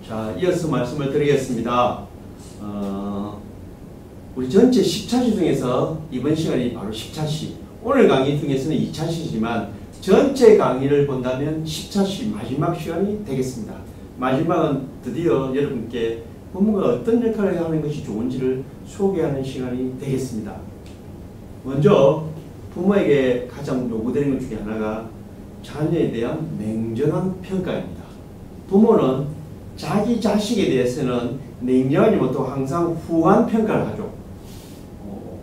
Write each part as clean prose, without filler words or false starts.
자, 이어서 말씀을 드리겠습니다. 우리 전체 10차시 중에서 이번 시간이 바로 10차시. 오늘 강의 중에서는 2차시지만 전체 강의를 본다면 10차시 마지막 시간이 되겠습니다. 마지막은 드디어 여러분께 부모가 어떤 역할을 하는 것이 좋은지를 소개하는 시간이 되겠습니다. 먼저 부모에게 가장 요구되는 것 중에 하나가 자녀에 대한 냉정한 평가입니다. 부모는 자기 자식에 대해서는 냉정하지 못하고 항상 후한 평가를 하죠.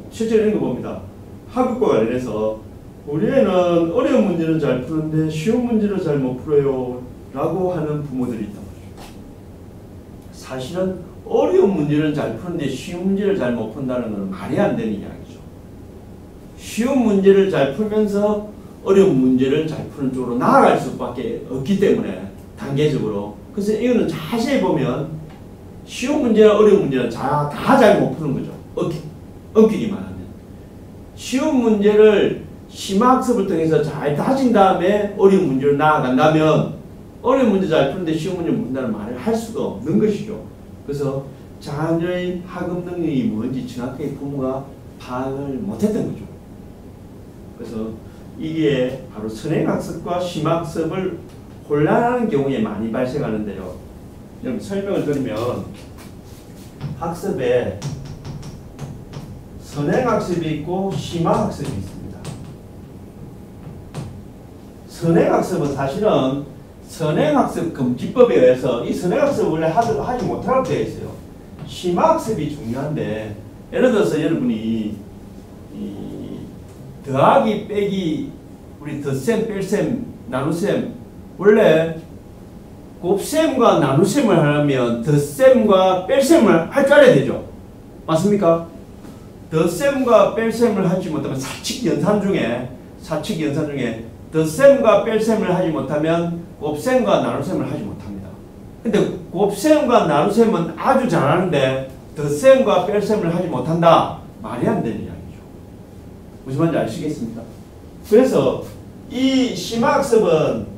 실제로 이런 거 봅니다. 학업과 관련해서 우리 애는 어려운 문제는 잘 푸는데 쉬운 문제를 잘 못 풀어요 라고 하는 부모들이 있단 말이죠. 사실은 어려운 문제는 잘 푸는데 쉬운 문제를 잘 못 푼다는 건 말이 안 되는 이야기죠. 쉬운 문제를 잘 풀면서 어려운 문제를 잘 푸는 쪽으로 나아갈 수밖에 없기 때문에 단계적으로. 그래서 이거는 자세히 보면 쉬운 문제나 어려운 문제는 다 잘 못 푸는 거죠. 엄격히만 하면. 쉬운 문제를 심화학습을 통해서 잘 다진 다음에 어려운 문제로 나아간다면 어려운 문제 잘 푸는데 쉬운 문제 못 푼다는 말을 할 수가 없는 것이죠. 그래서 자녀의 학업 능력이 뭔지 정확하게 부모가 파악을 못했던 거죠. 그래서 이게 바로 선행학습과 심학습을 혼란하는 경우에 많이 발생하는데요. 여러분 설명을 드리면 학습에 선행학습이 있고 심화학습이 있습니다. 선행학습은 사실은 선행학습 금지법에 의해서 이 선행학습을 원래 하지 못하라고 되어 있어요. 심화학습이 중요한데 예를 들어서 여러분이 더하기 빼기 우리 덧셈 뺄셈 나눗셈 원래 곱셈과 나눗셈을 하려면 덧셈과 뺄셈을 할 줄 알아야 되죠. 맞습니까? 덧셈과 뺄셈을 하지 못하면 사칙연산 중에 덧셈과 뺄셈을 하지 못하면 곱셈과 나눗셈을 하지 못합니다. 근데 곱셈과 나눗셈은 아주 잘하는데 덧셈과 뺄셈을 하지 못한다. 말이 안 되는 이야기죠. 무슨 말인지 아시겠습니까? 그래서 이 심화학습은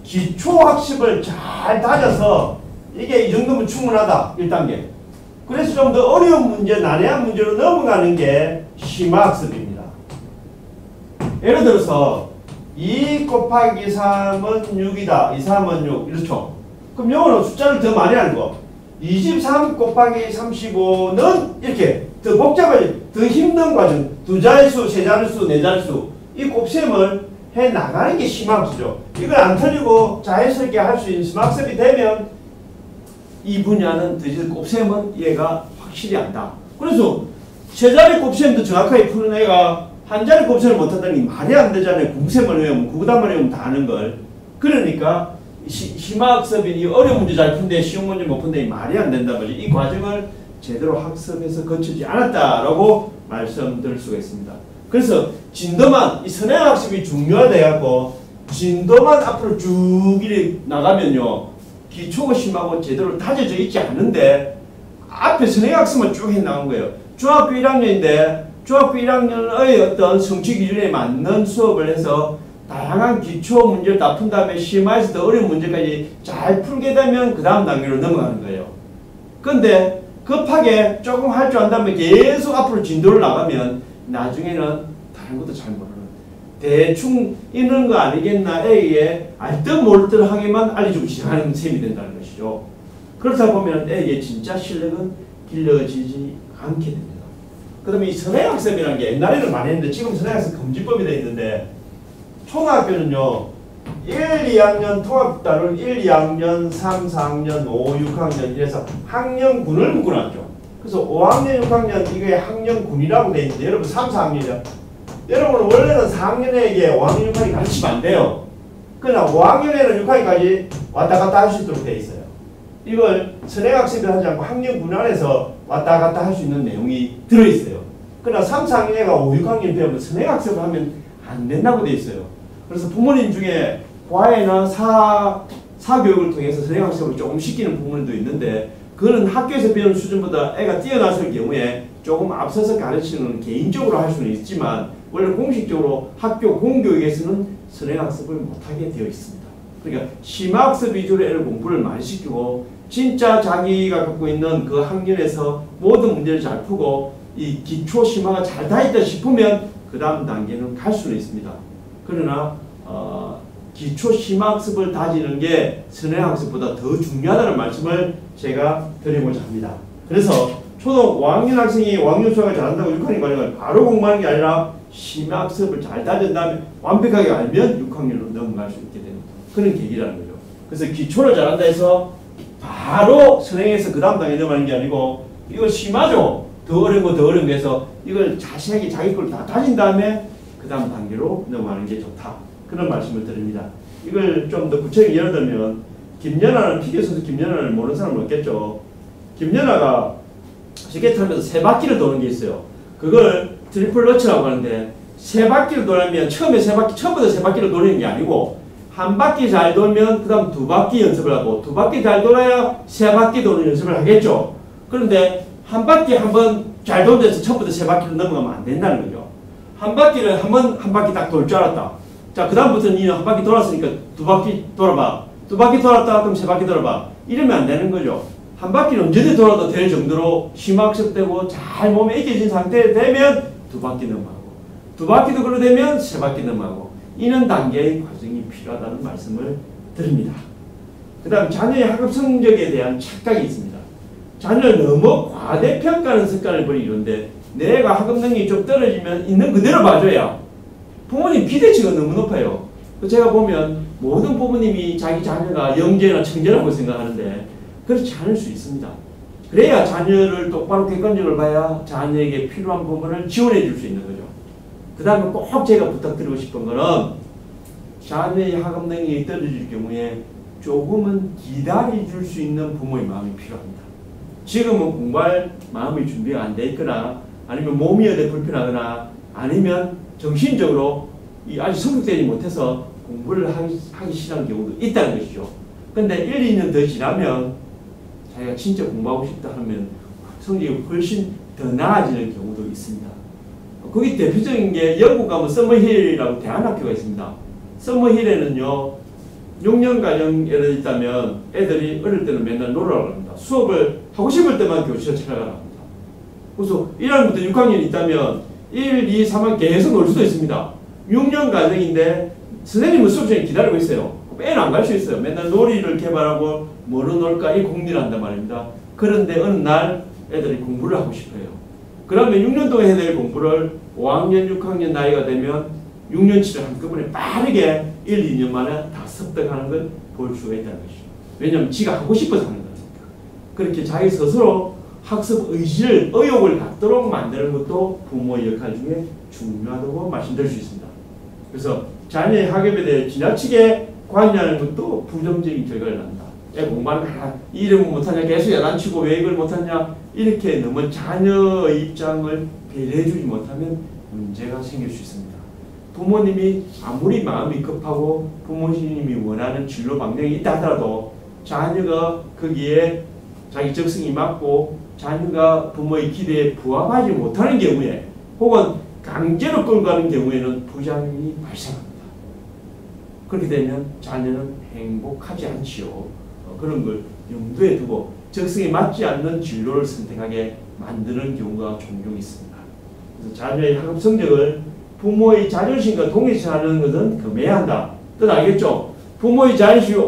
기초학습을 잘 다져서 이게 이 정도면 충분하다. 1단계. 그래서 좀 더 어려운 문제, 난해한 문제로 넘어가는 게 심화학습입니다. 예를 들어서 2 곱하기 3은 6이다. 2, 3은 6. 이렇죠. 그럼 영어는 숫자를 더 많이 알고 23 곱하기 35는 이렇게 더 복잡하게 더 힘든 과정. 두 자릿수, 세 자릿수, 네 자릿수 이 곱셈을 해 나가는 게 심화학습이죠. 이걸 안 틀리고 자연스럽게 할 수 있는 심화학습이 되면 이 분야는 더 곱셈은 얘가 확실히 안다. 그래서 세 자리 곱셈도 정확하게 푸는 애가 한 자리 곱셈을 못한다는 게 말이 안 되잖아요. 구셈을 외우면 구구단만 외우면 다 아는 걸. 그러니까 심화학습이 이 어려운 문제 잘 푼데 쉬운 문제 못 푼데 말이 안 된단 말이죠. 이 과정을 제대로 학습해서 거치지 않았다라고 말씀드릴 수가 있습니다. 그래서 진도만 이 선행학습이 중요하다고 진도만 앞으로 쭉 이렇게 나가면요 기초가 심하고 제대로 다져져 있지 않은데 앞에 선행학습만 쭉 해 나온 거예요. 중학교 1학년인데 중학교 1학년의 어떤 성취 기준에 맞는 수업을 해서 다양한 기초 문제를 다 푼 다음에 심화해서 더 어려운 문제까지 잘 풀게 되면 그 다음 단계로 넘어가는 거예요. 근데 급하게 조금 할 줄 안다면 계속 앞으로 진도를 나가면 나중에는 다른 것도 잘 모르는 대충 이런 거 아니겠나 애에게 알듯 모르듯 하게만 알려주고 시작하는 셈이 된다는 것이죠. 그렇다 보면 애에게 진짜 실력은 길러지지 않게 됩니다. 그 다음에 이 선행학습이라는 게 옛날에는 많이 했는데 지금 선행학습 금지법이 되어 있는데 초등학교는요 1, 2학년 통합단을 1, 2학년, 3, 4학년, 5, 6학년 이래서 학년군을 묶어놨죠. 그래서 5학년, 6학년 이게 학년군이라고 되어 있는데 여러분 3, 4학년이요. 여러분은 원래는 4학년에게 5학년, 6학년 가르치면 안 돼요. 그러나 5학년에는 6학년까지 왔다 갔다 할 수 있도록 되어 있어요. 이걸 선행학습을 하지 않고 학년군 안에서 왔다 갔다 할 수 있는 내용이 들어있어요. 그러나 3, 4학년애가 5, 6학년 되면 선행학습을 하면 안 된다고 되어 있어요. 그래서 부모님 중에 과외나 사교육을 통해서 선행학습을 조금 시키는 부모님도 있는데 그거는 학교에서 배우는 수준보다 애가 뛰어났을 경우에 조금 앞서서 가르치는 개인적으로 할 수는 있지만 원래 공식적으로 학교 공교육에서는 선행학습을 못하게 되어 있습니다. 그러니까 심화학습 위주로 애를 공부를 많이 시키고 진짜 자기가 갖고 있는 그 학년에서 모든 문제를 잘 풀고 이 기초 심화가 잘 다 있다 싶으면 그 다음 단계는 갈 수는 있습니다. 그러나 기초 심화학습을 다지는 게 선행학습보다 더 중요하다는 말씀을 제가 드리고자 합니다. 그래서 초등 5학년 학생이 5학년 수학을 잘한다고 6학년 과정을 바로 공부하는 게 아니라 심화학습을 잘 다진 다음에 완벽하게 알면 6학년으로 넘어갈 수 있게 되는 그런 계기라는 거죠. 그래서 기초를 잘한다 해서 바로 선행해서 그 다음 단계에 넘어가는 게 아니고 이거 심하죠. 더 어려운 거 더 어려운 거 해서 이걸 자세하게 자기 걸 다 다진 다음에 그 다음 단계로 넘어가는 게 좋다. 그런 말씀을 드립니다. 이걸 좀 더 구체적으로 예를 들면 김연아는 피겨 선수 김연아를 모르는 사람은 없겠죠. 김연아가 쉽게 타면서 세 바퀴를 도는 게 있어요. 그걸 트리플 러치라고 하는데 세 바퀴를 돌면 처음부터 세 바퀴를 도는 게 아니고 한 바퀴 잘 돌면 그 다음 두 바퀴 연습을 하고 두 바퀴 잘 돌아야 세 바퀴 도는 연습을 하겠죠. 그런데 한 바퀴 한번 잘 도는 데서 처음부터 세 바퀴를 넘어가면 안 된다는 거죠. 한 바퀴를 한 바퀴 딱 돌 줄 알았다. 자, 그 다음부터는 니는 한 바퀴 돌았으니까 두 바퀴 돌아봐. 두 바퀴 돌았다 그럼 세 바퀴 돌아봐. 이러면 안 되는 거죠. 한 바퀴는 언제든 돌아도 될 정도로 심학습되고 잘 몸에 익혀진 상태에 되면 두 바퀴 넘어가고 두 바퀴도 그러 되면 세 바퀴 넘어가고 이런 단계의 과정이 필요하다는 말씀을 드립니다. 그 다음 자녀의 학업 성적에 대한 착각이 있습니다. 자녀를 너무 과대평가하는 습관을 버리는데 내가 학업 능력이 좀 떨어지면 있는 그대로 봐줘야 부모님 기대치가 너무 높아요. 제가 보면 모든 부모님이 자기 자녀가 영재나 청재라고 생각하는데 그렇지 않을 수 있습니다. 그래야 자녀를 똑바로 객관적으로 봐야 자녀에게 필요한 부분을 지원해 줄 수 있는 거죠. 그 다음에 꼭 제가 부탁드리고 싶은 거는 자녀의 학업 능력이 떨어질 경우에 조금은 기다려 줄 수 있는 부모의 마음이 필요합니다. 지금은 공부할 마음의 준비가 안 돼 있거나 아니면 몸이 어디 불편하거나 아니면 정신적으로 아직 성숙되지 못해서 공부를 하기 싫어하는 경우도 있다는 것이죠. 근데 1, 2년 더 지나면 자기가 진짜 공부하고 싶다 하면 성적이 훨씬 더 나아지는 경우도 있습니다. 거기 대표적인 게 영국 가면 서머힐이라고 대안학교가 있습니다. 서머힐에는요 6년 과정 예를 있다면 애들이 어릴 때는 맨날 놀으라고 합니다. 수업을 하고 싶을 때만 교실에 찾아가라고 합니다. 그래서 1학년부터 6학년이 있다면 1, 2, 3학년 계속 놀 수도 있습니다. 6년 과정인데 선생님은 수업 중에 기다리고 있어요. 빼는 안 갈 수 있어요. 맨날 놀이를 개발하고 뭐로 놀까 이 공리를 한단 말입니다. 그런데 어느 날 애들이 공부를 하고 싶어요. 그러면 6년 동안 해야 될 공부를 5학년, 6학년 나이가 되면 6년치를 한꺼번에 빠르게 1, 2년 만에 다 습득하는 걸 볼 수가 있다는 것이죠. 왜냐하면 지가 하고 싶어서 하는 거니까. 그렇게 자기 스스로 학습 의지를, 의욕을 갖도록 만드는 것도 부모의 역할 중에 중요하다고 말씀드릴 수 있습니다. 그래서 자녀의 학업에 대해 지나치게 관여하는 것도 부정적인 결과를 낳는다. 애 공부하는 거 이름은 못하냐, 계속 야단치고 왜 이걸 못하냐, 이렇게 너무 자녀의 입장을 배려해주지 못하면 문제가 생길 수 있습니다. 부모님이 아무리 마음이 급하고 부모님이 원하는 진로 방향이 있다 하더라도 자녀가 거기에 자기 적성이 맞고 자녀가 부모의 기대에 부합하지 못하는 경우에 혹은 강제로 끌고 가는 경우에는 부작용이 발생합니다. 그렇게 되면 자녀는 행복하지 않지요. 그런 걸 염두에 두고 적성에 맞지 않는 진로를 선택하게 만드는 경우가 종종 있습니다. 그래서 자녀의 학업 성적을 부모의 자존심과 동일시하는 것은 금해야 한다. 뜻 알겠죠? 부모의 자존심,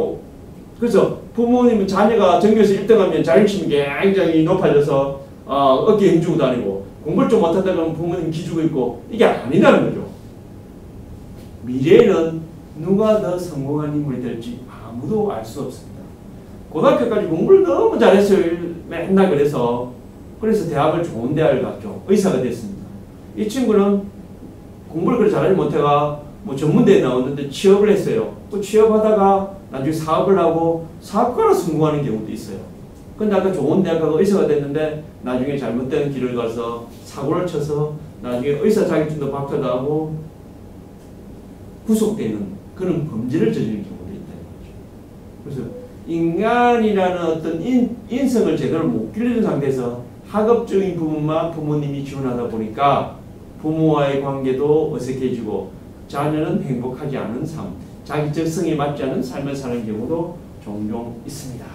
그래서 부모님은 자녀가 전교에서 1등하면 자존심이 굉장히 높아져서 어깨 힘주고 다니고 공부를 좀 못한다 그러면 부모님 기주고 있고 이게 아니라는 거죠. 미래에는 누가 더 성공한 인물이 될지 아무도 알 수 없습니다. 고등학교까지 공부를 너무 잘했어요. 맨날 그래서 대학을 좋은 대학을 갔죠. 의사가 됐습니다. 이 친구는 공부를 그렇게 잘하지 못해가 뭐 전문대에 나왔는데 취업을 했어요. 또 취업하다가 나중에 사업을 하고 사업가로 성공하는 경우도 있어요. 근데 아까 좋은 대학 가서 의사가 됐는데 나중에 잘못된 길을 가서 사고를 쳐서 나중에 의사 자격증도 박탈하고 구속되는 그런 범죄를 저지르는 경우도 있다는 거죠. 그래서 인간이라는 어떤 인성을 제대로 못 기르는 상태에서 학업적인 부분만 부모님이 지원하다 보니까 부모와의 관계도 어색해지고 자녀는 행복하지 않은 삶, 자기 적성에 맞지 않은 삶을 사는 경우도 종종 있습니다.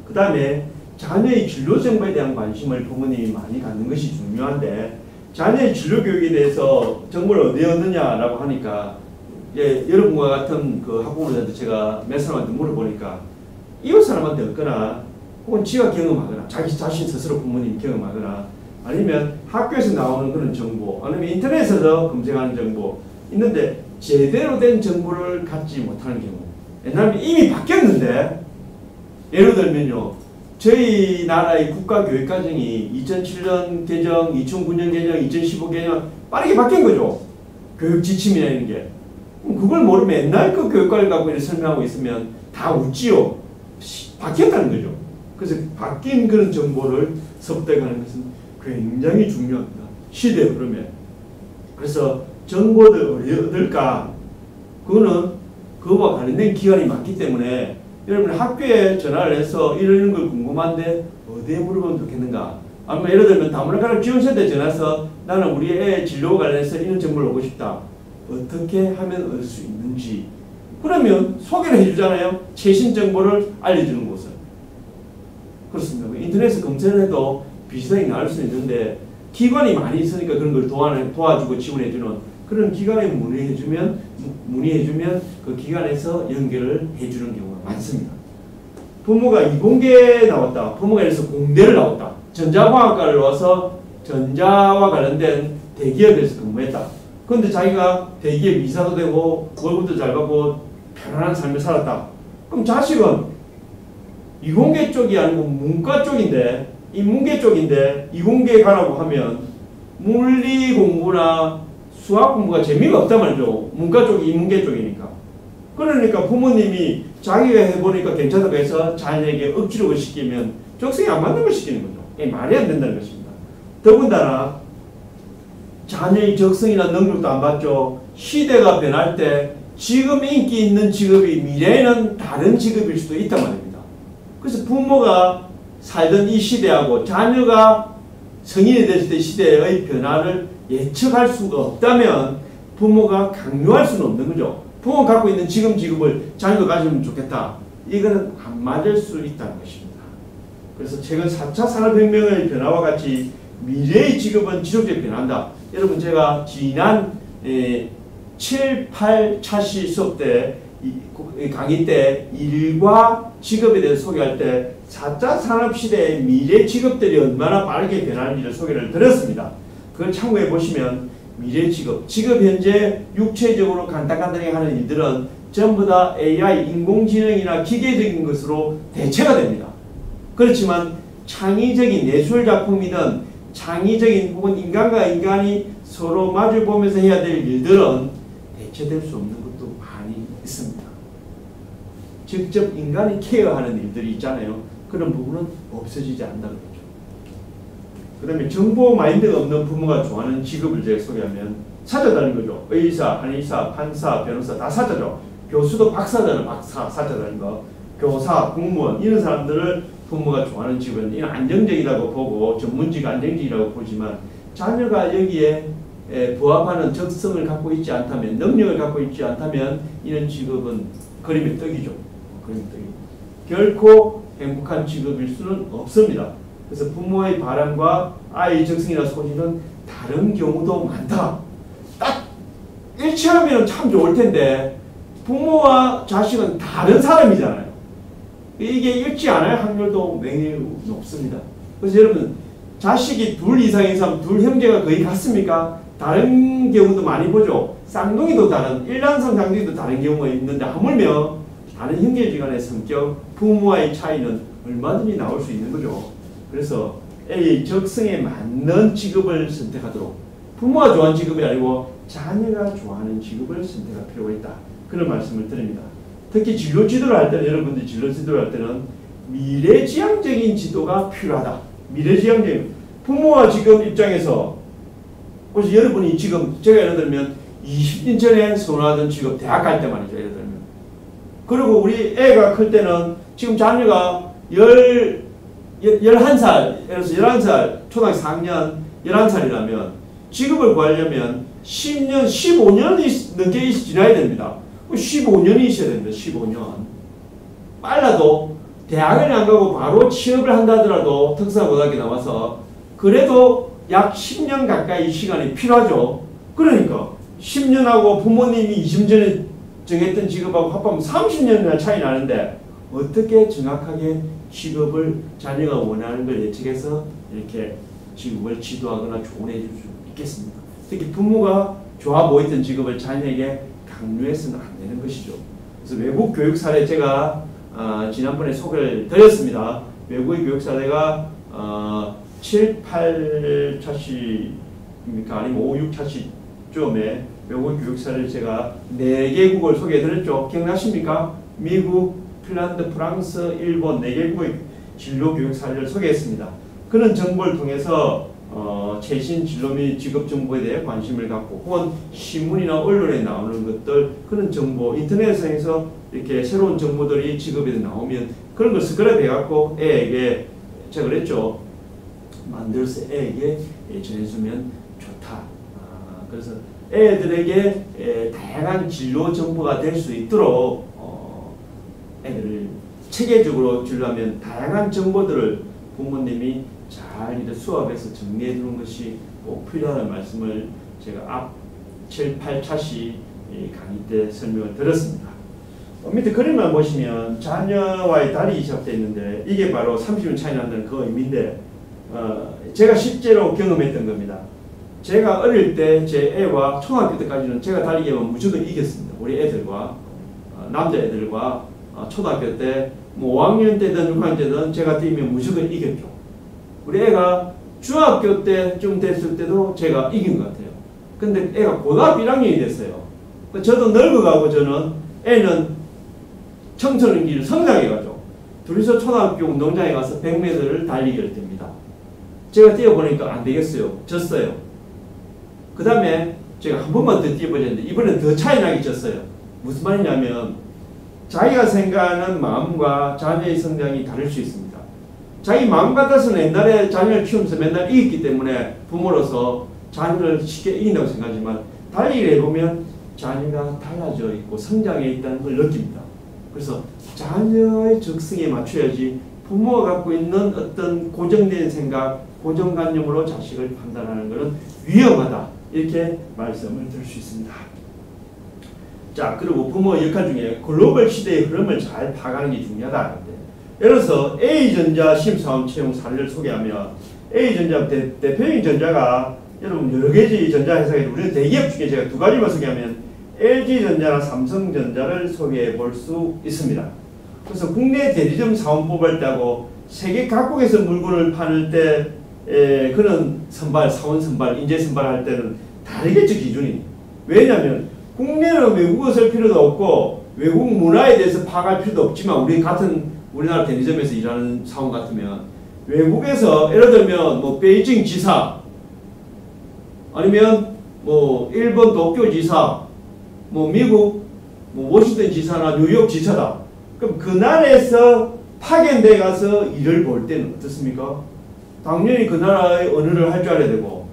그 다음에 자녀의 진로 정보에 대한 관심을 부모님이 많이 갖는 것이 중요한데, 자녀의 진로 교육에 대해서 정보를 어디에 얻느냐라고 하니까, 여러분과 같은 그 학부모들한테 제가 몇 사람한테 물어보니까 이웃 사람한테 얻거나 혹은 지가 경험하거나 자기 자신 스스로 부모님이 경험하거나 아니면 학교에서 나오는 그런 정보 아니면 인터넷에서 검색하는 정보 있는데 제대로 된 정보를 갖지 못하는 경우. 왜냐하면 이미 바뀌었는데, 예를 들면요, 저희 나라의 국가교육과정이 2007년 개정, 2009년 개정, 2015 개정 빠르게 바뀐 거죠. 교육 지침이나 이런 게. 그걸 모르면 옛날 그 교육과를 갖고 이렇게 설명하고 있으면 다 웃지요. 바뀌었다는 거죠. 그래서 바뀐 그런 정보를 습득하는 것은 굉장히 중요합니다. 시대 흐름에. 그래서 정보를 어디에 얻을까? 그거는 그거와 관련된 기관이 많기 때문에 여러분 학교에 전화를 해서 이런 걸 궁금한데 어디에 물어보면 좋겠는가? 아니면 예를 들면 다문화가족 지원센터에 전화해서 나는 우리 애 진로 관련해서 이런 정보를 얻고 싶다. 어떻게 하면 얻을 수 있는지. 그러면 소개를 해주잖아요. 최신 정보를 알려주는 곳을. 그렇습니다. 인터넷에 검색을 해도 비슷하게 나올 수 있는데 기관이 많이 있으니까 그런 걸 도와주고 지원해주는 그런 기관에 문의해주면 그 기관에서 연결을 해주는 경우가 많습니다. 부모가 이공계 나왔다. 부모가 그래서 공대를 나왔다. 전자공학과를 와서 전자와 관련된 대기업에서 근무했다. 그런데 자기가 대기업 이사도 되고 월급도 잘 받고 편안한 삶을 살았다. 그럼 자식은 이공계 쪽이 아니고 문과 쪽인데 이 문계 쪽인데 이공계에 가라고 하면 물리 공부나 수학 공부가 재미가 없단 말이죠. 문과 쪽이 이문계 쪽이니까. 그러니까 부모님이 자기가 해보니까 괜찮다고 해서 자녀에게 억지로 시키면 적성이 안 맞는 걸 시키는 거죠. 이게 말이 안 된다는 것입니다. 더군다나 자녀의 적성이나 능력도 안 받죠. 시대가 변할 때 지금 인기 있는 직업이 미래에는 다른 직업일 수도 있단 말입니다. 그래서 부모가 살던 이 시대하고 자녀가 성인이 됐을 때 시대의 변화를 예측할 수가 없다면 부모가 강요할 수는 없는 거죠. 부모가 갖고 있는 지금 직업을 자녀가 가지면 좋겠다. 이거는 안 맞을 수 있다는 것입니다. 그래서 최근 4차 산업혁명의 변화와 같이 미래의 직업은 지속적으로 변한다. 여러분 제가 지난 7, 8차시 수업 때 강의 때 일과 직업에 대해서 소개할 때 4차 산업시대의 미래 직업들이 얼마나 빠르게 변하는지를 소개를 드렸습니다. 그걸 참고해 보시면 미래 직업 현재 육체적으로 간단하게 하는 일들은 전부 다 AI, 인공지능이나 기계적인 것으로 대체가 됩니다. 그렇지만 창의적인 예술작품이든 창의적인 혹은 인간과 인간이 서로 마주보면서 해야 될 일들은 대체될 수 없는 것도 많이 있습니다. 직접 인간이 케어하는 일들이 있잖아요. 그런 부분은 없어지지 않는다는 거죠. 그 다음에 정보 마인드가 없는 부모가 좋아하는 직업을 제가 소개하면 사자다는 거죠. 의사, 한의사, 판사, 변호사 다 사자죠. 교수도 박사잖아요. 박사, 사자다는 거. 교사, 공무원 이런 사람들을 부모가 좋아하는 직업은 이는 안정적이라고 보고 전문직 안정적이라고 보지만 자녀가 여기에 부합하는 적성을 갖고 있지 않다면 능력을 갖고 있지 않다면 이런 직업은 그림의 떡이죠. 그림의 떡이고 결코 행복한 직업일 수는 없습니다. 그래서 부모의 바람과 아이의 적성이나 소질은 다른 경우도 많다. 딱 일치하면 참 좋을 텐데 부모와 자식은 다른 사람이잖아요. 이게 일치 않을 확률도 매우 높습니다. 그래서 여러분 자식이 둘 이상인 사람, 둘 형제가 거의 같습니까? 다른 경우도 많이 보죠. 쌍둥이도 다른, 일란성 쌍둥이도 다른 경우가 있는데 하물며 다른 형제지간의 성격, 부모와의 차이는 얼마든지 나올 수 있는 거죠. 그래서 A의 적성에 맞는 직업을 선택하도록 부모가 좋아하는 직업이 아니고 자녀가 좋아하는 직업을 선택할 필요가 있다. 그런 말씀을 드립니다. 특히 진로 지도를 할 때는 여러분들이 진로 지도를 할 때는 미래지향적인 지도가 필요하다. 미래지향적인 부모와 지금 입장에서 그래서 여러분이 지금 제가 예를 들면 20년 전에 선호하던 직업 대학 갈 때 말이죠. 예를 들면 그리고 우리 애가 클 때는 지금 자녀가 11살 예를 들어서 11살 초등학교 4학년 11살이라면 직업을 구하려면 10년, 15년이 넘게 지나야 됩니다. 15년이 있어야 됩니다. 15년. 빨라도 대학을 안 가고 바로 취업을 한다 하더라도 특성고등학교 나와서 그래도 약 10년 가까이 시간이 필요하죠. 그러니까 10년하고 부모님이 20년 전에 정했던 직업하고 합하면 30년이나 차이 나는데 어떻게 정확하게 직업을 자녀가 원하는 걸 예측해서 이렇게 직업을 지도하거나 조언해 줄 수 있겠습니까? 특히 부모가 좋아 보이던 직업을 자녀에게 강요해서는 안 되는 것이죠. 그래서 외국 교육 사례 제가 지난번에 소개를 드렸습니다. 외국의 교육 사례가 7, 8차시입니까? 아니면 5, 6차시쯤에 외국의 교육 사례를 제가 4개국을 소개해 드렸죠. 기억나십니까? 미국, 핀란드, 프랑스, 일본 4개국의 진로 교육 사례를 소개했습니다. 그런 정보를 통해서 최신 진로 및 직업 정보에 대해 관심을 갖고 혹은 신문이나 언론에 나오는 것들 그런 정보 인터넷상에서 이렇게 새로운 정보들이 직업에 나오면 그런 걸 스크랩해 갖고 애에게 제가 그랬죠. 만들어서 애에게 전해주면 좋다. 그래서 애들에게 다양한 진로 정보가 될 수 있도록 애들을 체계적으로 주려면 다양한 정보들을 부모님이 잘 이제 수업에서 정리해 두는 것이 꼭 필요하다는 말씀을 제가 앞 7, 8차시 강의 때 설명을 드렸습니다. 밑에 그림만 보시면 자녀와의 다리 시작되어 있는데 이게 바로 30년 차이 난다는 그 의미인데 제가 실제로 경험했던 겁니다. 제가 어릴 때 제 애와 초등학교 때까지는 제가 달리기만 무조건 이겼습니다. 우리 애들과 남자애들과 초등학교 때 뭐 5학년 때든 6학년 때든 제가 뛰면 무조건 이겼죠. 우리 애가 중학교 때쯤 됐을 때도 제가 이긴 것 같아요. 근데 애가 고등학교 1학년이 됐어요. 저도 늙어가고 저는 애는 청소년기를 성장해가죠. 둘이서 초등학교 운동장에 가서 100m를 달리기를 뜁니다. 제가 뛰어보니까 안 되겠어요. 졌어요. 그 다음에 제가 한 번만 더 뛰어보셨는데 이번엔 더 차이 나게 졌어요. 무슨 말이냐면 자기가 생각하는 마음과 자녀의 성장이 다를 수 있습니다. 자기 마음 같아서는 옛날에 자녀를 키우면서 맨날 이겼기 때문에 부모로서 자녀를 쉽게 이긴다고 생각하지만 달리기를 해보면 자녀가 달라져 있고 성장해 있다는 걸 느낍니다. 그래서 자녀의 적성에 맞춰야지 부모가 갖고 있는 어떤 고정된 생각, 고정관념으로 자식을 판단하는 것은 위험하다. 이렇게 말씀을 드릴 수 있습니다. 자, 그리고 부모의 역할 중에 글로벌 시대의 흐름을 잘 파악하는 게 중요하다. 예를 들어서 A전자 심사원 채용 사례를 소개하면 A전자 대표적인 전자가 여러분 여러 가지 전자회사에 우리는 대기업 중에 제가 2가지만 소개하면 LG전자나 삼성전자를 소개해 볼 수 있습니다. 그래서 국내 대리점 사원 뽑을 때하고 세계 각국에서 물건을 파는 때 그런 사원 선발, 인재 선발할 때는 다르겠죠, 기준이. 왜냐하면 국내는 외국어 쓸 필요도 없고 외국 문화에 대해서 파악할 필요도 없지만 우리 같은 우리나라 대리점에서 일하는 사원 같으면 외국에서 예를 들면 뭐 베이징 지사 아니면 뭐 일본 도쿄 지사 뭐 미국 뭐 워싱턴 지사나 뉴욕 지사다. 그럼 그 나라에서 파견돼 가서 일을 볼 때는 어떻습니까? 당연히 그 나라의 언어를 할 줄 알아야 되고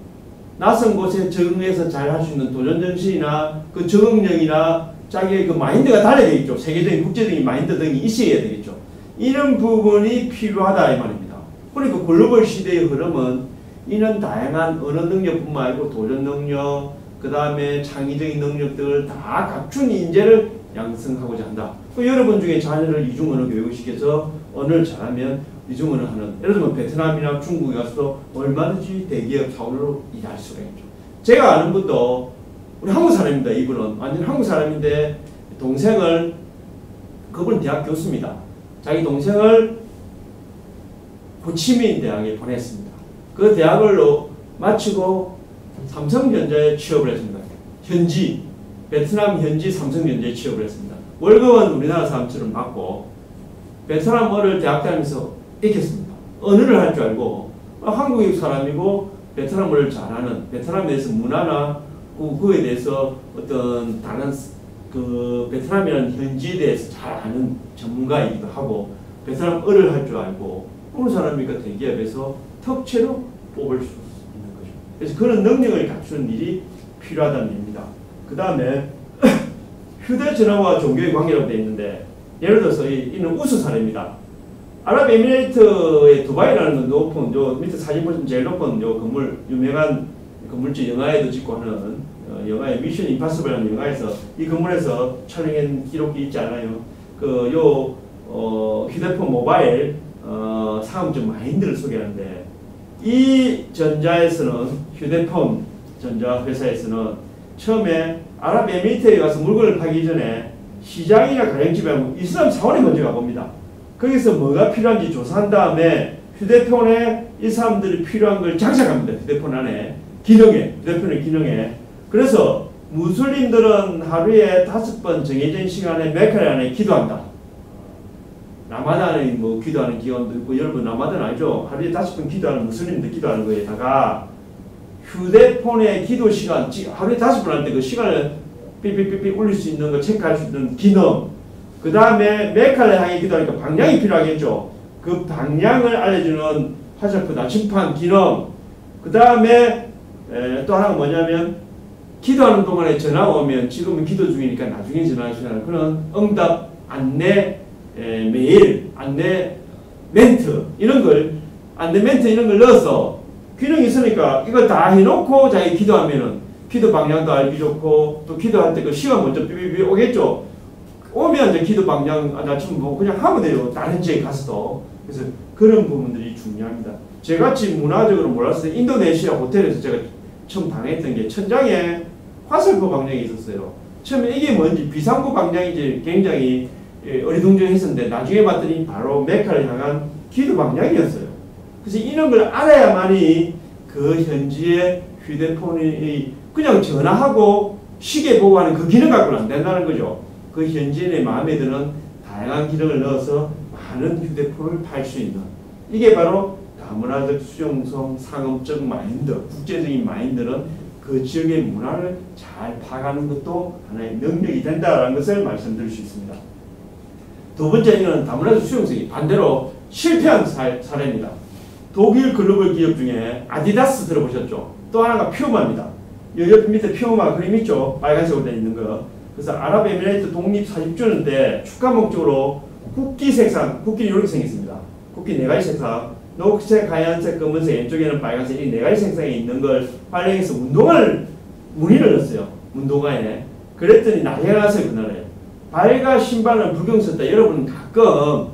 낯선 곳에 적응해서 잘 할 수 있는 도전정신이나 그 적응력이나 자기의 그 마인드가 달라야 되겠죠. 세계적인 국제적인 마인드 등이 있어야 되겠죠. 이런 부분이 필요하다 이 말입니다. 그러니까 글로벌 시대의 흐름은 이런 다양한 언어 능력뿐만 아니고 도전 능력, 그 다음에 창의적인 능력들을 다 갖춘 인재를 양성하고자 한다. 여러분 중에 자녀를 이중언어 교육을 시켜서 언어를 잘하면 이중언어 하는, 예를 들면 베트남이나 중국에 가서도 얼마든지 대기업 사원으로 일할 수가 있죠. 제가 아는 분도 우리 한국 사람입니다. 이분은 완전 한국 사람인데 동생을, 그분은 대학 교수입니다. 자기 동생을 호치민 대학에 보냈습니다. 그 대학을 마치고 삼성전자에 취업을 했습니다. 베트남 현지 삼성전자에 취업을 했습니다. 월급은 우리나라 사람처럼 받고 베트남어를 대학 다니면서 익혔습니다. 언어를 할 줄 알고 한국 사람이고 베트남어를 잘하는, 베트남에 대해서 문화나 그거에 대해서 어떤 다른 그 베트남이라는 현지에 대해서 잘 아는 전문가이기도 하고 베트남어를 할 줄 알고 어느 사람이니까 대기업에서 특채로 뽑을 수 있는 거죠. 그래서 그런 능력을 갖추는 일이 필요하다는 얘기입니다. 그 다음에 휴대전화와 종교의 관계라고 되어 있는데 예를 들어서 이는 우수 사례입니다. 아랍에미레이트의 두바이라는 건 높은 요 밑에 사진 보시면 제일 높은 요 건물 유명한 건물지 영화에도 찍고 하는 영화의 미션 임파서블이라는 영화에서 이 건물에서 촬영한 기록이 있지 않아요. 휴대폰 모바일 상업적 마인드를 소개하는데 이 전자에서는 휴대폰 전자 회사에서는 처음에 아랍에미리트에 가서 물건을 팔기 전에 시장이나 가정집에 이슬람 사원에 먼저 가봅니다. 거기서 뭐가 필요한지 조사한 다음에 휴대폰에 이 사람들이 필요한 걸 장착합니다. 휴대폰 안에 휴대폰의 기능에. 그래서 무슬림들은 하루에 5번 정해진 시간에 메카레 안에 기도한다. 라마단에 뭐 기도하는 기간도 있고 여러분 라마단 알죠? 하루에 5번 기도하는 무슬림들 기도하는 거에다가 휴대폰의 기도 시간 하루에 5번 할 때 그 시간을 삐삐삐삐 울릴 수 있는 거 체크할 수 있는 기능. 그 다음에 메카를 향해 기도하니까 방향이 필요하겠죠. 그 방향을 알려주는 화살표 나침판 기능. 그 다음에 또 하나가 뭐냐면 기도하는 동안에 전화가 오면 지금은 기도 중이니까 나중에 전화할 수 있는 그런 응답 안내 메일 안내 멘트 이런 걸 안내 멘트 이런 걸 넣어서 기능이 있으니까 이거 다 해놓고 자기 기도하면은 기도 방향도 알기 좋고 또 기도할 때 그 시간 먼저 삐삐삐 오겠죠. 오면 이제 기도 방향 아침 뭐 그냥 하면 돼요. 다른 지에 가서도. 그래서 그런 부분들이 중요합니다. 제같이 문화적으로 몰랐을 때 인도네시아 호텔에서 제가 처음 당했던 게 천장에 화살표 방향이 있었어요. 처음에 이게 뭔지 비상구 방향인지 굉장히 어리둥절했었는데 나중에 봤더니 바로 메카를 향한 기도 방향이었어요. 그래서 이런 걸 알아야만이 그 현지의 휴대폰이 그냥 전화하고 시계 보고 하는 그 기능 갖고는 안 된다는 거죠. 그 현지인의 마음에 드는 다양한 기능을 넣어서 많은 휴대폰을 팔 수 있는 이게 바로 다문화적 수용성 상업적 마인드, 국제적인 마인드는 그 지역의 문화를 잘 파악하는 것도 하나의 능력이 된다는 것을 말씀드릴 수 있습니다. 두 번째는 다문화적 수용성이 반대로 실패한 사례입니다. 독일 글로벌 기업 중에 아디다스 들어보셨죠? 또 하나가 퓨마입니다. 여기 밑에 퓨마 그림 있죠? 빨간색으로 되어 있는 거. 그래서 아랍에미레이트 독립 40주년 때 축하 목적으로 국기 색상, 국기는 이렇게 생겼습니다. 국기 4가지 색상, 녹색, 하얀색, 검은색, 왼쪽에는 빨간색 이 4가지 색상에 있는 걸 활용해서 운동화를 무늬를 넣었어요. 운동화에. 그랬더니 난리가 났어요. 그날에. 발과 신발은 불경 썼다. 여러분 가끔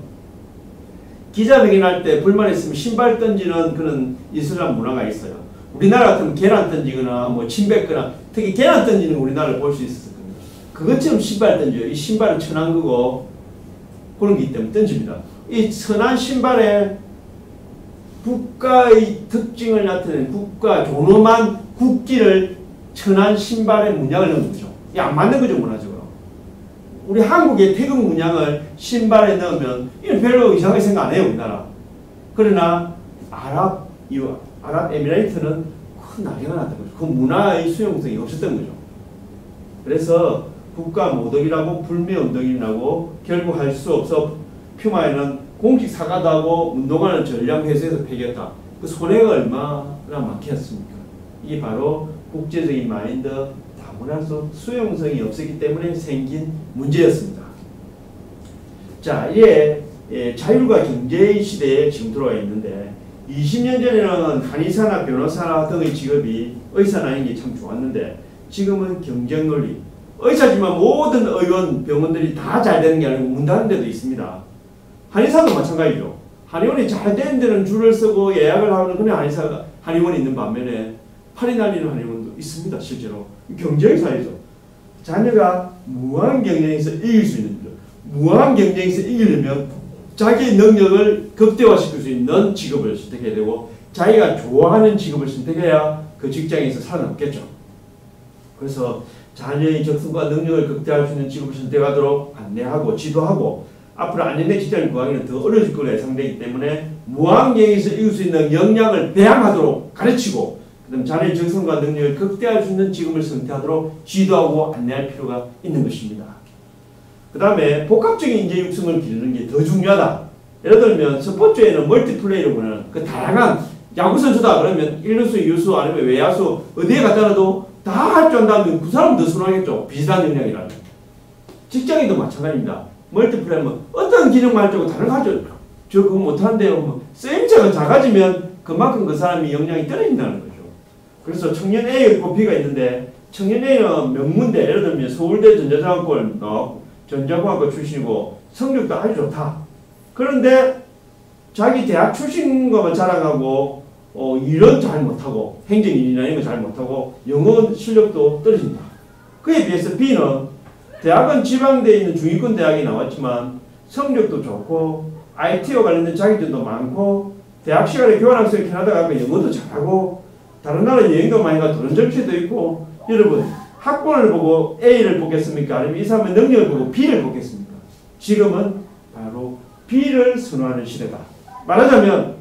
기자회견할 때 불만 있으면 신발 던지는 그런 이슬람 문화가 있어요. 우리나라 같으면 계란 던지거나 뭐 침 뱉거나 특히 계란 던지는 우리나라를 볼 수 있었을 겁니다. 그것처럼 신발 던져요. 이 신발은 천한 거고 그런 게 있기 때문에 던집니다. 이 천한 신발에 국가의 특징을 나타내는 국가 존엄한 국기를 천한 신발에 문양을 넣는 거죠. 이게 안 맞는 거죠, 문화적으로. 우리 한국의 태극 문양을 신발에 넣으면 이건 별로 이상하게 생각 안 해요, 우리나라. 그러나 아랍에미레이트는 큰 난리가 났던 거죠. 그 문화의 수용성이 없었던 거죠. 그래서 국가 모독이라고 불매운동이라고 결국 할 수 없어 퓨마에는 공식 사과도 하고 운동화는 전량 회수해서 폐기했다. 그 손해가 얼마나 많겠습니까? 이게 바로 국제적인 마인드, 다문화적 수용성이 없었기 때문에 생긴 문제였습니다. 자, 이게 자율과 경제의 시대에 지금 들어와 있는데 20년 전에는 한의사나 변호사나 등의 직업이 의사나 이런 게 참 좋았는데 지금은 경쟁 논리, 의사지만 모든 의원, 병원들이 다 잘 되는 게 아니고 문 닫는 데도 있습니다. 한의사도 마찬가지죠. 한의원이 잘 되는 데는 줄을 쓰고 예약을 하는 그냥 한의원이 있는 반면에 팔이 날리는 한의원도 있습니다. 실제로. 경쟁사에서. 자녀가 무한 경쟁에서 이길 수 있는 거. 무한 경쟁에서 이기려면 자기의 능력을 극대화시킬 수 있는 직업을 선택해야 되고 자기가 좋아하는 직업을 선택해야 그 직장에서 살아남겠죠. 그래서 자녀의 적성과 능력을 극대화할 수 있는 직업을 선택하도록 안내하고 지도하고 앞으로 안전대 직장을 구하기는 더 어려질 걸로 예상되기 때문에 무한경에서 이길 수 있는 역량을 배양하도록 가르치고 그다음 자녀의 적성과 능력을 극대화할 수 있는 직업을 선택하도록 지도하고 안내할 필요가 있는 것입니다. 그 다음에 복합적인 인재 육성을 기르는 게 더 중요하다. 예를 들면 스포츠에는 멀티플레이를 원하는 그 다양한 야구선수다 그러면 1루수, 2루수 아니면 외야수 어디에 갖다 놔도 다 할 줄 안다면 그 사람은 더 선호하겠죠. 비슷한 역량이라면. 직장인도 마찬가지입니다. 멀티플레이면 어떤 기능 말고 다른 거 하죠. 저 그거 못하는데요. 뭐 쓰임새가 작아지면 그만큼 그 사람이 역량이 떨어진다는 거죠. 그래서 청년 A가 있고 B가 있는데 청년 A는 명문대, 예를 들면 서울대 전자공학과를 전자공학과 출신이고 성적도 아주 좋다. 그런데 자기 대학 출신인 것만 자랑하고 일은 잘 못하고 행정일이나 이런 거 잘 못하고 영어 실력도 떨어진다. 그에 비해서 B는 대학은 지방대에 있는 중위권 대학이 나왔지만 성적도 좋고 IT와 관련된 자격증도 많고 대학 시간에 교환학생 캐나다 가고 영어도 잘하고 다른 나라 여행도 많이 가고 도전 정치도 있고. 여러분 학번을 보고 A를 뽑겠습니까? 아니면 이 사람의 능력을 보고 B를 뽑겠습니까? 지금은 바로 B를 선호하는 시대다. 말하자면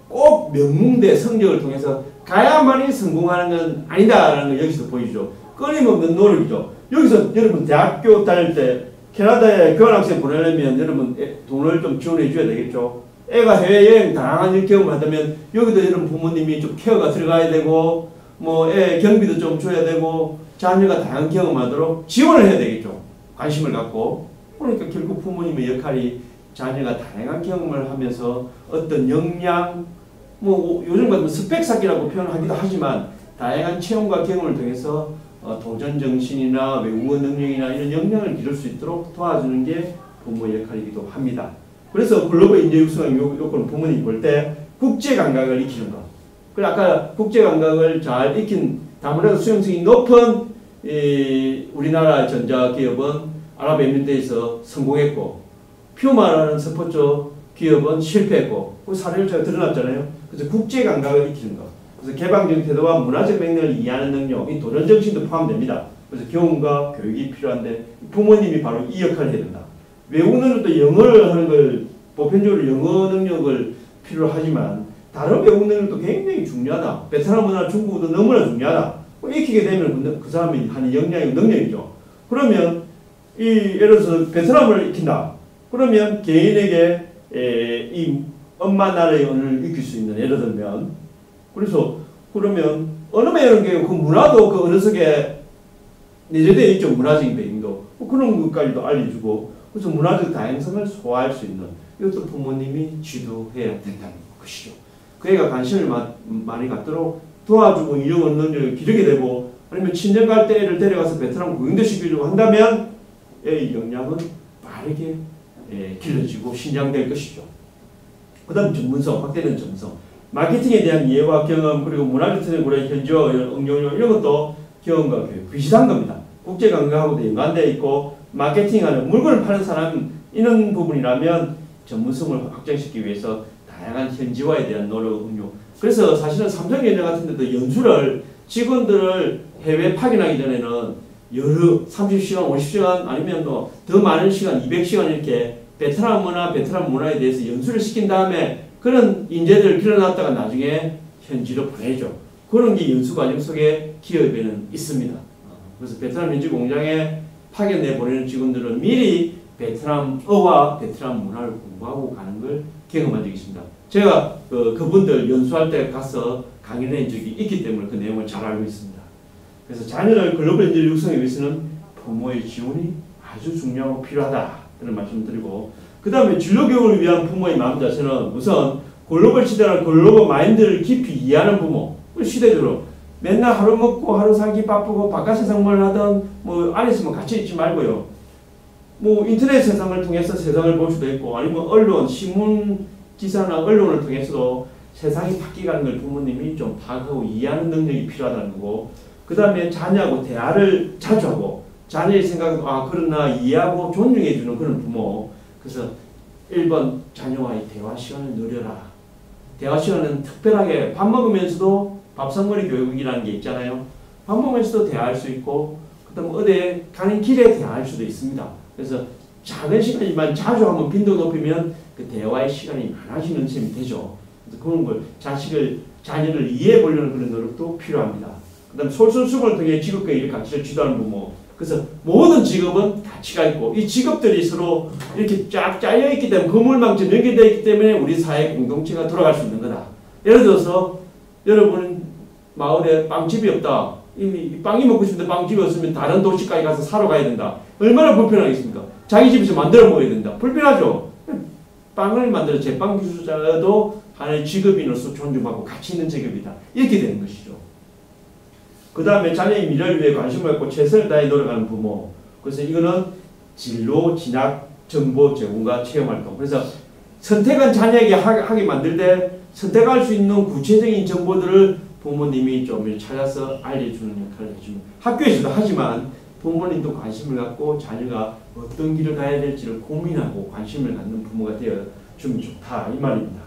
꼭 명문대 성적을 통해서 가야만이 성공하는 건 아니다라는 걸 여기서 보이죠. 끊임없는 노력이죠. 여기서 여러분 대학교 다닐 때 캐나다에 교환학생 보내려면 여러분 돈을 좀 지원해 줘야 되겠죠. 애가 해외여행 다양한 경험을 한다면 여기도 여러분 부모님이 좀 케어가 들어가야 되고 뭐 애 경비도 좀 줘야 되고 자녀가 다양한 경험하도록 지원을 해야 되겠죠. 관심을 갖고. 그러니까 결국 부모님의 역할이 자녀가 다양한 경험을 하면서 어떤 역량 뭐 요즘 같으면 스펙 쌓기라고 표현하기도 하지만 다양한 체험과 경험을 통해서 도전 정신이나 외국어 능력이나 이런 역량을 기를 수 있도록 도와주는 게 부모의 역할이기도 합니다. 그래서 글로벌 인재 육성 요건을 부모님이 볼 때 국제 감각을 익히는 것. 그리고 아까 국제 감각을 잘 익힌 다문화적 수용성이 높은 우리나라 전자기업은 아랍에미리트에서 성공했고 퓨마라는 스포츠 기업은 실패했고 그 사례를 제가 드러났잖아요. 그래서 국제 감각을 익히는 것. 그래서 개방적인 태도와 문화적 맥락을 이해하는 능력, 이 도전 정신도 포함됩니다. 그래서 경험과 교육이 필요한데 부모님이 바로 이 역할을 해야 된다. 외국 능력도 영어를 하는 걸 보편적으로 영어 능력을 필요로 하지만 다른 외국 능력도 굉장히 중요하다. 베트남어나 중국어도 너무나 중요하다. 익히게 되면 그 사람이 하는 역량이고 능력이죠. 그러면 예를 들어서 베트남어를 익힌다. 그러면 개인에게 이 엄마 나라의 언어를 익힐 수 있는 예를 들면 그러면 언어매라는 게 그 문화도 그 언어 속에 내재되어 있죠. 문화적인 배경도 그런 것까지도 알려주고 그래서 문화적 다양성을 소화할 수 있는 이것도 부모님이 지도해야 된다는 것이죠. 그 애가 관심을 많이 갖도록 도와주고 이런 능력을 기르게 되고 아니면 친정 갈 때 애를 데려가서 베트남 구경도 시키려고 한다면 애의 역량은 빠르게 길러지고 신장될 것이죠. 그 다음 전문성, 확대된 전문성. 마케팅에 대한 이해와 경험 그리고 문화적 특성의 현지화 응용력 이런 것도 경험과 교육 비슷한 겁니다. 국제 감각하고도 연관되어 있고 마케팅하는 물건을 파는 사람 이런 부분이라면 전문성을 확장시키기 위해서 다양한 현지화에 대한 노력 응용. 그래서 사실은 삼성전자 같은 데도 연수를 직원들을 해외 파견하기 전에는 여러 30시간, 50시간 아니면 더 많은 시간, 200시간 이렇게 베트남어나 베트남 문화에 대해서 연수를 시킨 다음에 그런 인재들을 길러놨다가 나중에 현지로 보내죠. 그런 게 연수 과정 속에 기업에는 있습니다. 그래서 베트남 현지 공장에 파견내 보내는 직원들은 미리 베트남어와 베트남 문화를 공부하고 가는 걸 경험한 적이 있습니다. 제가 그분들 연수할 때 가서 강의를 한 적이 있기 때문에 그 내용을 잘 알고 있습니다. 그래서 자녀를 글로벌 인재 육성에 위해서는 부모의 지원이 아주 중요하고 필요하다. 그런 말씀을 드리고 그 다음에 진로 교육을 위한 부모의 마음 자세는 우선 글로벌 시대라는 글로벌 마인드를 깊이 이해하는 부모. 시대적으로 맨날 하루 먹고 하루 살기 바쁘고 바깥 세상만 하던 뭐 안에 있으면 같이 있지 말고요. 뭐 인터넷 세상을 통해서 세상을 볼 수도 있고 아니면 언론, 신문 기사나 언론을 통해서도 세상이 바뀌어가는 걸 부모님이 좀 파악하고 이해하는 능력이 필요하다는 거고 그 다음에 자녀하고 대화를 자주 하고 자녀의 생각도 그러나 이해하고 존중해주는 그런 부모. 그래서 1번 자녀와의 대화 시간을 늘려라. 대화 시간은 특별하게 밥 먹으면서도 밥상머리 교육이라는 게 있잖아요. 밥 먹으면서도 대화할 수 있고 그 다음 어디에 가는 길에 대화할 수도 있습니다. 그래서 작은 시간이지만 자주 한번 빈도 높이면 그 대화의 시간이 많아지는 셈이 되죠. 그래서 그런 걸 자녀를 이해해 보려는 그런 노력도 필요합니다. 그 다음 솔선수범을 통해 직업과 일 가치를 지도하는 부모. 그래서 모든 직업은 가치가 있고 이 직업들이 서로 이렇게 쫙 짜여있기 때문에 그물망처럼 연결되어 있기 때문에 우리 사회 공동체가 돌아갈 수 있는 거다. 예를 들어서 여러분 마을에 빵집이 없다. 이 빵이 먹고 싶은데 빵집이 없으면 다른 도시까지 가서 사러 가야 된다. 얼마나 불편하겠습니까? 자기 집에서 만들어 먹어야 된다. 불편하죠? 빵을 만들어 제빵 기술자도 하나의 직업인으로서 존중받고 가치 있는 직업이다. 이렇게 되는 것이죠. 그 다음에 자녀의 미래를 위해 관심을 갖고 최선을 다해 노력하는 부모. 그래서 이거는 진로, 진학, 정보 제공과 체험활동. 그래서 선택은 자녀에게 하게 만들 때 선택할 수 있는 구체적인 정보들을 부모님이 좀 찾아서 알려주는 역할을 해주면 학교에서도 하지만 부모님도 관심을 갖고 자녀가 어떤 길을 가야 될지를 고민하고 관심을 갖는 부모가 되어주면 좋다 이 말입니다.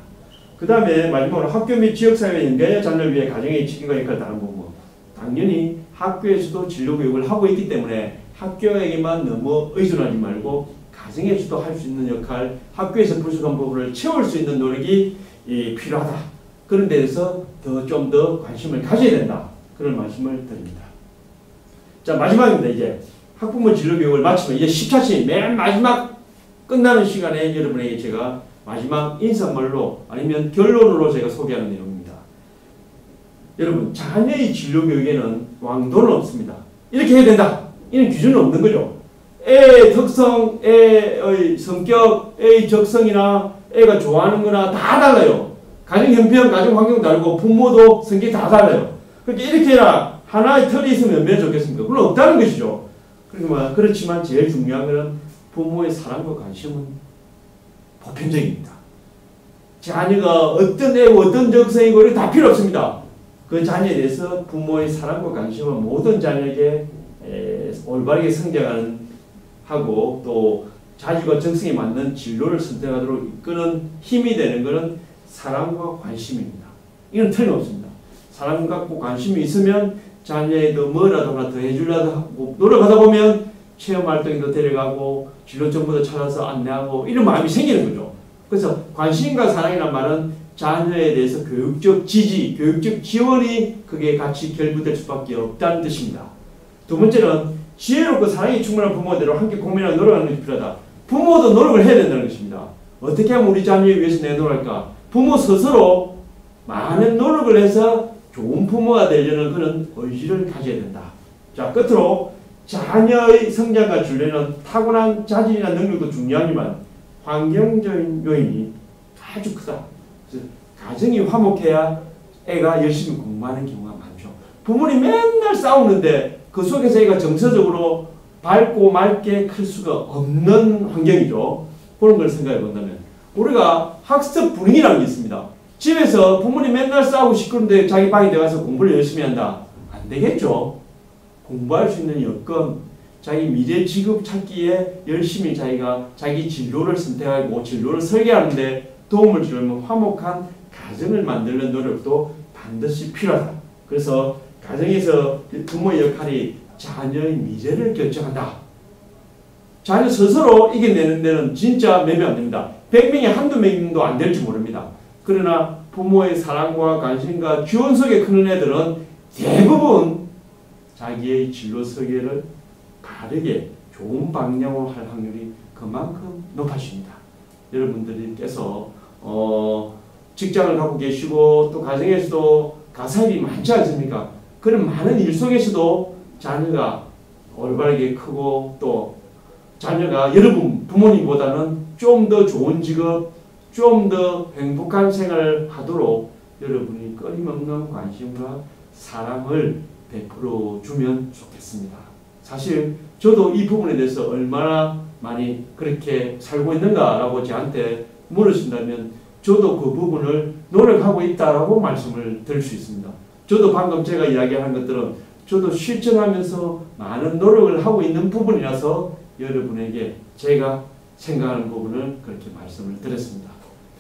그 다음에 마지막으로 학교 및 지역사회 연계의 자녀를 위해 가정의 책임과 역할을 다하는 부모. 당연히 학교에서도 진로교육을 하고 있기 때문에 학교에게만 너무 의존하지 말고 가정에서도 할 수 있는 역할, 학교에서 부족한 부분을 채울 수 있는 노력이 필요하다. 그런 데 대해서 좀 더 관심을 가져야 된다. 그런 말씀을 드립니다. 자, 마지막입니다. 이제 학부모 진로교육을 마치면 이제 10차시 맨 마지막 끝나는 시간에 여러분에게 제가 마지막 인사말로 아니면 결론으로 제가 소개하는 내용입니다. 여러분, 자녀의 진로교육에는 왕도는 없습니다. 이렇게 해야 된다. 이런 기준은 없는 거죠. 애의 특성, 애의 성격, 애의 적성이나 애가 좋아하는 거나 다 달라요. 가정 형편, 가정 환경 다르고 부모도 성격이 다 달라요. 그렇게 이렇게 해라. 하나의 틀이 있으면 얼마나 좋겠습니까? 그건 없다는 것이죠. 그렇지만 제일 중요한 것은 부모의 사랑과 관심은 보편적입니다. 자녀가 어떤 애고 어떤 적성이고 이런 다 필요 없습니다. 그 자녀에 대해서 부모의 사랑과 관심은 모든 자녀에게 올바르게 성장하는 하고 또 자기가 적성에 맞는 진로를 선택하도록 이끄는 힘이 되는 것은 사랑과 관심입니다. 이건 틀림없습니다. 사랑 갖고 관심이 있으면 자녀에도 뭐라도 하나 더 해주려고 하고 노력하다 보면 체험활동에도 데려가고 진로 정보도 찾아서 안내하고 이런 마음이 생기는 거죠. 그래서 관심과 사랑이란 말은 자녀에 대해서 교육적 지지, 교육적 지원이 그게 같이 결부될 수밖에 없다는 뜻입니다. 두 번째는 지혜롭고 사랑이 충만한 부모대로 함께 고민하고 노력하는 것이 필요하다. 부모도 노력을 해야 된다는 것입니다. 어떻게 하면 우리 자녀를 위해서 내노력할까? 부모 스스로 많은 노력을 해서 좋은 부모가 되려는 그런 의지를 가져야 된다. 자, 끝으로 자녀의 성장과 준례는 타고난 자질이나 능력도 중요하지만 환경적인 요인이 아주 크다. 그래서 가정이 화목해야 애가 열심히 공부하는 경우가 많죠. 부모님 맨날 싸우는데 그 속에서 애가 정서적으로 밝고 맑게 클 수가 없는 환경이죠. 그런 걸 생각해 본다면 우리가 학습 분위기라는 게 있습니다. 집에서 부모님 맨날 싸우고 시끄러운데 자기 방에 들어가서 공부를 열심히 한다. 안 되겠죠. 공부할 수 있는 여건, 자기 미래 직업 찾기에 열심히 자기가 자기 진로를 선택하고 진로를 설계하는데 도움을 주려면 화목한 가정을 만드는 노력도 반드시 필요하다. 그래서 가정에서 부모의 역할이 자녀의 미래를 결정한다. 자녀 스스로 이겨내는 데는 진짜 몇 명 안 됩니다. 100명이 한두 명도 안 될지 모릅니다. 그러나 부모의 사랑과 관심과 지원 속에 크는 애들은 대부분 자기의 진로 설계를 바르게 좋은 방향으로 할 확률이 그만큼 높아집니다. 여러분들께서 직장을 갖고 계시고 또 가정에서도 가사일이 많지 않습니까? 그런 많은 일 속에서도 자녀가 올바르게 크고 또 자녀가 여러분 부모님보다는 좀 더 좋은 직업, 좀 더 행복한 생활을 하도록 여러분이 끊임없는 관심과 사랑을 베풀어 주면 좋겠습니다. 사실 저도 이 부분에 대해서 얼마나 많이 그렇게 살고 있는가라고 저한테 물으신다면 저도 그 부분을 노력하고 있다라고 말씀을 드릴 수 있습니다. 저도 방금 제가 이야기한 것들은 저도 실천하면서 많은 노력을 하고 있는 부분이라서 여러분에게 제가 생각하는 부분을 그렇게 말씀을 드렸습니다.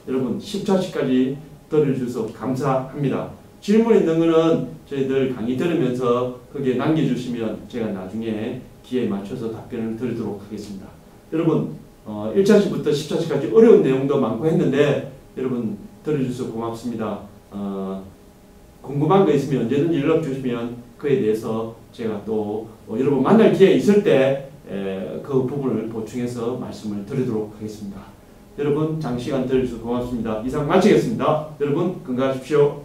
여러분 10차시까지 들어주셔서 감사합니다. 질문 있는 거는 저희들 강의 들으면서 거기에 남겨주시면 제가 나중에 기회에 맞춰서 답변을 드리도록 하겠습니다. 여러분 1차시부터 10차시까지 어려운 내용도 많고 했는데 여러분 들어주셔서 고맙습니다. 궁금한 거 있으면 언제든지 연락 주시면 그에 대해서 제가 또 여러분 만날 기회 있을 때 그 부분을 보충해서 말씀을 드리도록 하겠습니다. 여러분 장시간 들어주셔서 고맙습니다. 이상 마치겠습니다. 여러분 건강하십시오.